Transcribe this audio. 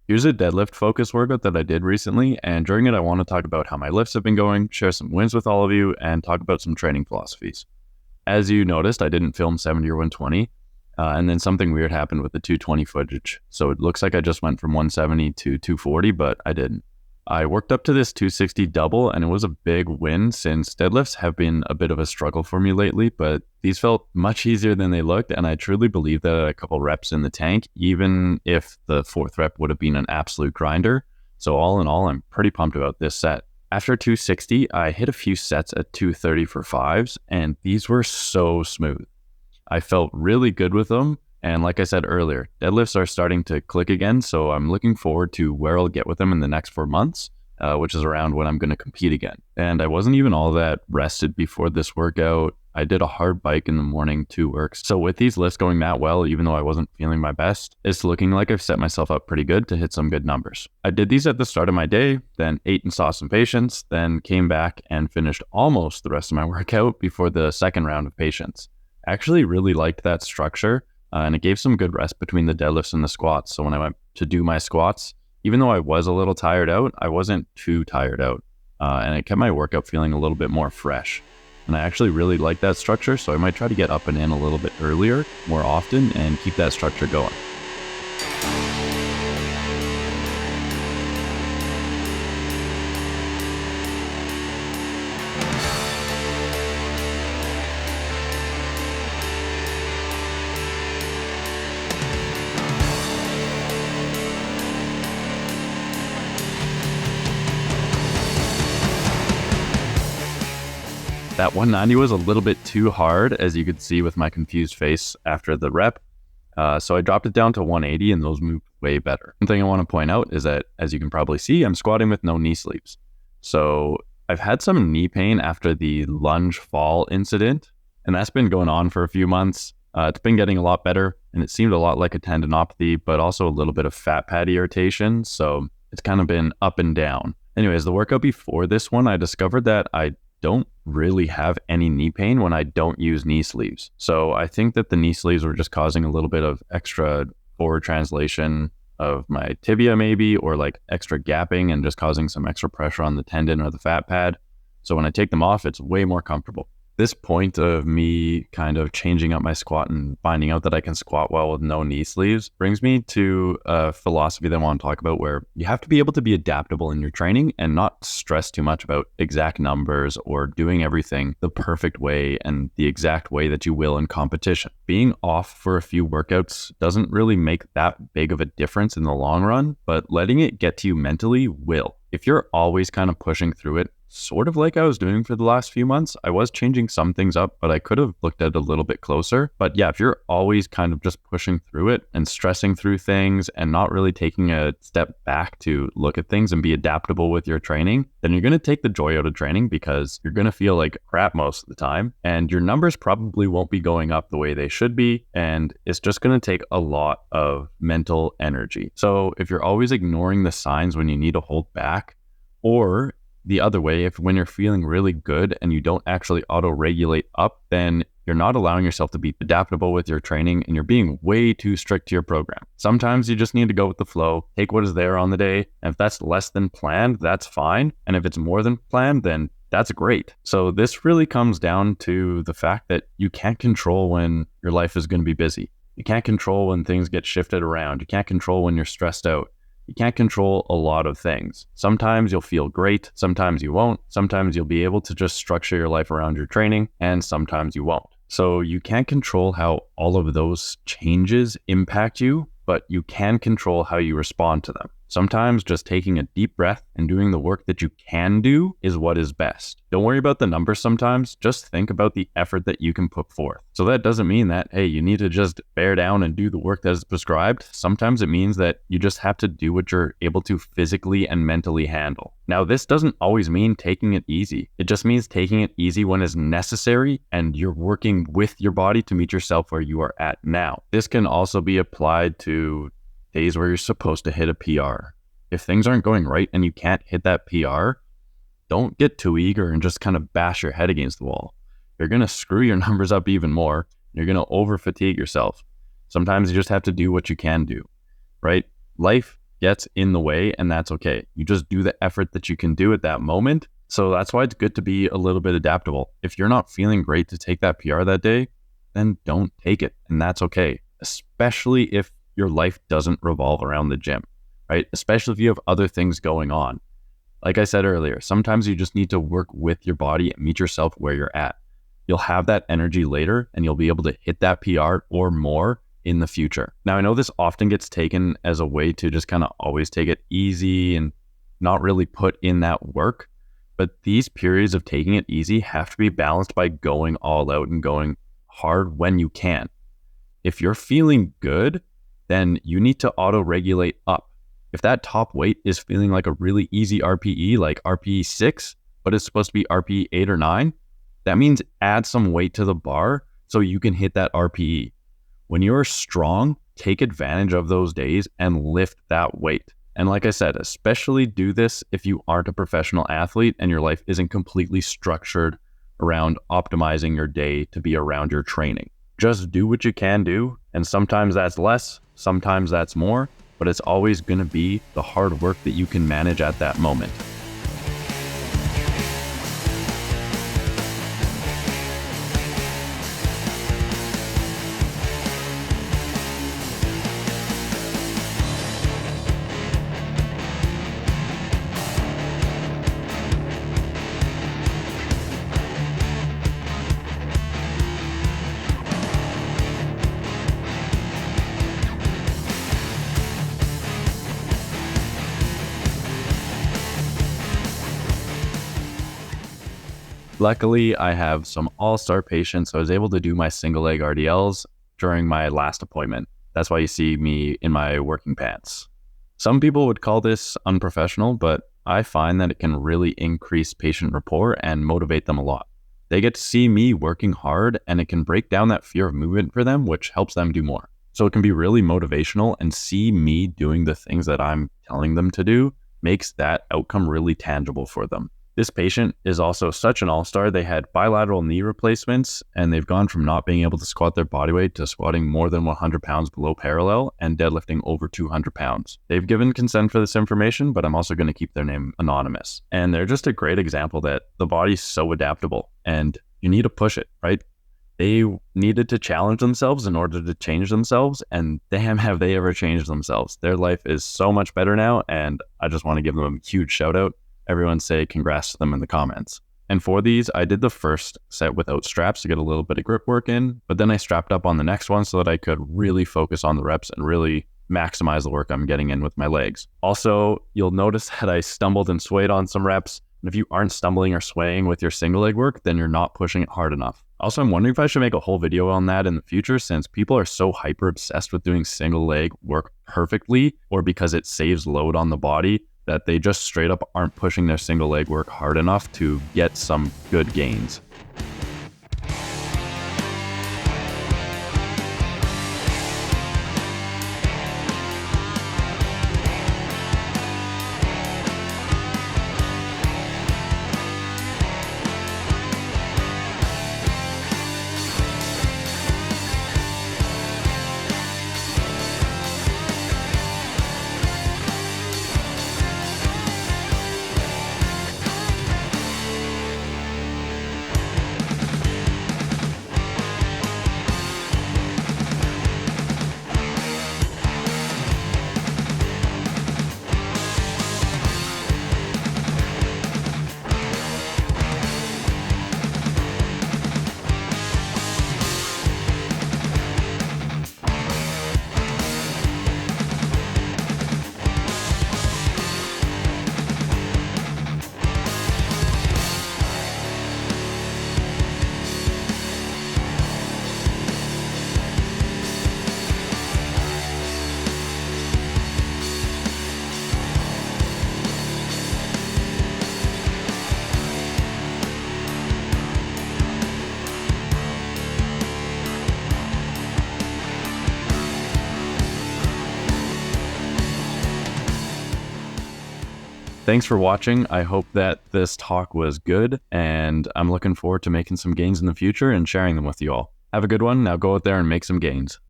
Here's a deadlift focus workout that I did recently, and during it, I want to talk about how my lifts have been going, share some wins with all of you, and talk about some training philosophies. As you noticed, I didn't film 70 or 120, and then something weird happened with the 220 footage. So it looks like I just went from 170 to 240, but I didn't. I worked up to this 260 double, and it was a big win since deadlifts have been a bit of a struggle for me lately, but these felt much easier than they looked, and I truly believe that at a couple reps in the tank, even if the fourth rep would have been an absolute grinder. So all in all, I'm pretty pumped about this set. After 260, I hit a few sets at 230 for fives, and these were so smooth. I felt really good with them. And like I said earlier, deadlifts are starting to click again. So I'm looking forward to where I'll get with them in the next 4 months, which is around when I'm going to compete again. And I wasn't even all that rested before this workout. I did a hard bike in the morning to work. So with these lifts going that well, even though I wasn't feeling my best, it's looking like I've set myself up pretty good to hit some good numbers. I did these at the start of my day, then ate and saw some patients, then came back and finished almost the rest of my workout before the second round of patients. I actually really liked that structure. And it gave some good rest between the deadlifts and the squats. So when I went to do my squats, even though I was a little tired out, I wasn't too tired out. And it kept my workout feeling a little bit more fresh. And I actually really like that structure. So I might try to get up and in a little bit earlier, more often, and keep that structure going. That 190 was a little bit too hard, as you could see with my confused face after the rep. So I dropped it down to 180 and those moved way better. One thing I want to point out is that, as you can probably see, I'm squatting with no knee sleeves. So I've had some knee pain after the lunge fall incident, and that's been going on for a few months. It's been getting a lot better, and it seemed a lot like a tendinopathy, but also a little bit of fat pad irritation. So it's kind of been up and down. Anyways, the workout before this one, I discovered that I don't really have any knee pain when I don't use knee sleeves. So I think that the knee sleeves were just causing a little bit of extra forward translation of my tibia maybe, or like extra gapping and just causing some extra pressure on the tendon or the fat pad. So when I take them off, it's way more comfortable. This point of me kind of changing up my squat and finding out that I can squat well with no knee sleeves brings me to a philosophy that I want to talk about, where you have to be able to be adaptable in your training and not stress too much about exact numbers or doing everything the perfect way and the exact way that you will in competition. Being off for a few workouts doesn't really make that big of a difference in the long run, but letting it get to you mentally will. If you're always kind of pushing through it, sort of like I was doing for the last few months, I was changing some things up, but I could have looked at it a little bit closer. But yeah, if you're always kind of just pushing through it and stressing through things and not really taking a step back to look at things and be adaptable with your training, then you're going to take the joy out of training, because you're going to feel like crap most of the time, and your numbers probably won't be going up the way they should be, and it's just going to take a lot of mental energy. So if you're always ignoring the signs when you need to hold back, or the other way, if when you're feeling really good and you don't actually auto-regulate up, then you're not allowing yourself to be adaptable with your training, and you're being way too strict to your program. Sometimes you just need to go with the flow, take what is there on the day. And if that's less than planned, that's fine. And if it's more than planned, then that's great. So this really comes down to the fact that you can't control when your life is going to be busy. You can't control when things get shifted around. You can't control when you're stressed out. You can't control a lot of things. Sometimes you'll feel great, sometimes you won't. Sometimes you'll be able to just structure your life around your training, and sometimes you won't. So you can't control how all of those changes impact you, but you can control how you respond to them. Sometimes just taking a deep breath and doing the work that you can do is what is best. Don't worry about the numbers sometimes, just think about the effort that you can put forth. So that doesn't mean that, hey, you need to just bear down and do the work that is prescribed. Sometimes it means that you just have to do what you're able to physically and mentally handle. Now, this doesn't always mean taking it easy. It just means taking it easy when it's necessary and you're working with your body to meet yourself where you are at now. This can also be applied to days where you're supposed to hit a PR. If things aren't going right and you can't hit that PR, don't get too eager and just kind of bash your head against the wall. You're going to screw your numbers up even more. You're going to over fatigue yourself. Sometimes you just have to do what you can do, right? Life gets in the way, and that's okay. You just do the effort that you can do at that moment. So that's why it's good to be a little bit adaptable. If you're not feeling great to take that PR that day, then don't take it, and that's okay, especially if your life doesn't revolve around the gym, right? Especially if you have other things going on. Like I said earlier, sometimes you just need to work with your body and meet yourself where you're at. You'll have that energy later and you'll be able to hit that PR or more in the future. Now, I know this often gets taken as a way to just kind of always take it easy and not really put in that work. But these periods of taking it easy have to be balanced by going all out and going hard when you can. If you're feeling good, then you need to auto-regulate up. If that top weight is feeling like a really easy RPE, like RPE 6, but it's supposed to be RPE 8 or 9, that means add some weight to the bar so you can hit that RPE. When you're strong, take advantage of those days and lift that weight. And like I said, especially do this if you aren't a professional athlete and your life isn't completely structured around optimizing your day to be around your training. Just do what you can do, and sometimes that's less, sometimes that's more, but it's always going to be the hard work that you can manage at that moment. Luckily, I have some all-star patients, so I was able to do my single leg RDLs during my last appointment. That's why you see me in my working pants. Some people would call this unprofessional, but I find that it can really increase patient rapport and motivate them a lot. They get to see me working hard, and it can break down that fear of movement for them, which helps them do more. So it can be really motivational, and see me doing the things that I'm telling them to do makes that outcome really tangible for them. This patient is also such an all-star. They had bilateral knee replacements, and they've gone from not being able to squat their body weight to squatting more than 100 pounds below parallel and deadlifting over 200 pounds. They've given consent for this information, but I'm also going to keep their name anonymous. And they're just a great example that the body's so adaptable, and you need to push it, right? They needed to challenge themselves in order to change themselves, and damn, have they ever changed themselves. Their life is so much better now, and I just want to give them a huge shout out. Everyone say congrats to them in the comments. And for these, I did the first set without straps to get a little bit of grip work in, but then I strapped up on the next one so that I could really focus on the reps and really maximize the work I'm getting in with my legs. Also, you'll notice that I stumbled and swayed on some reps. And if you aren't stumbling or swaying with your single leg work, then you're not pushing it hard enough. Also, I'm wondering if I should make a whole video on that in the future, since people are so hyper obsessed with doing single leg work perfectly, or because it saves load on the body, that they just straight up aren't pushing their single leg work hard enough to get some good gains. Thanks for watching. I hope that this talk was good, and I'm looking forward to making some gains in the future and sharing them with you all. Have a good one. Now go out there and make some gains.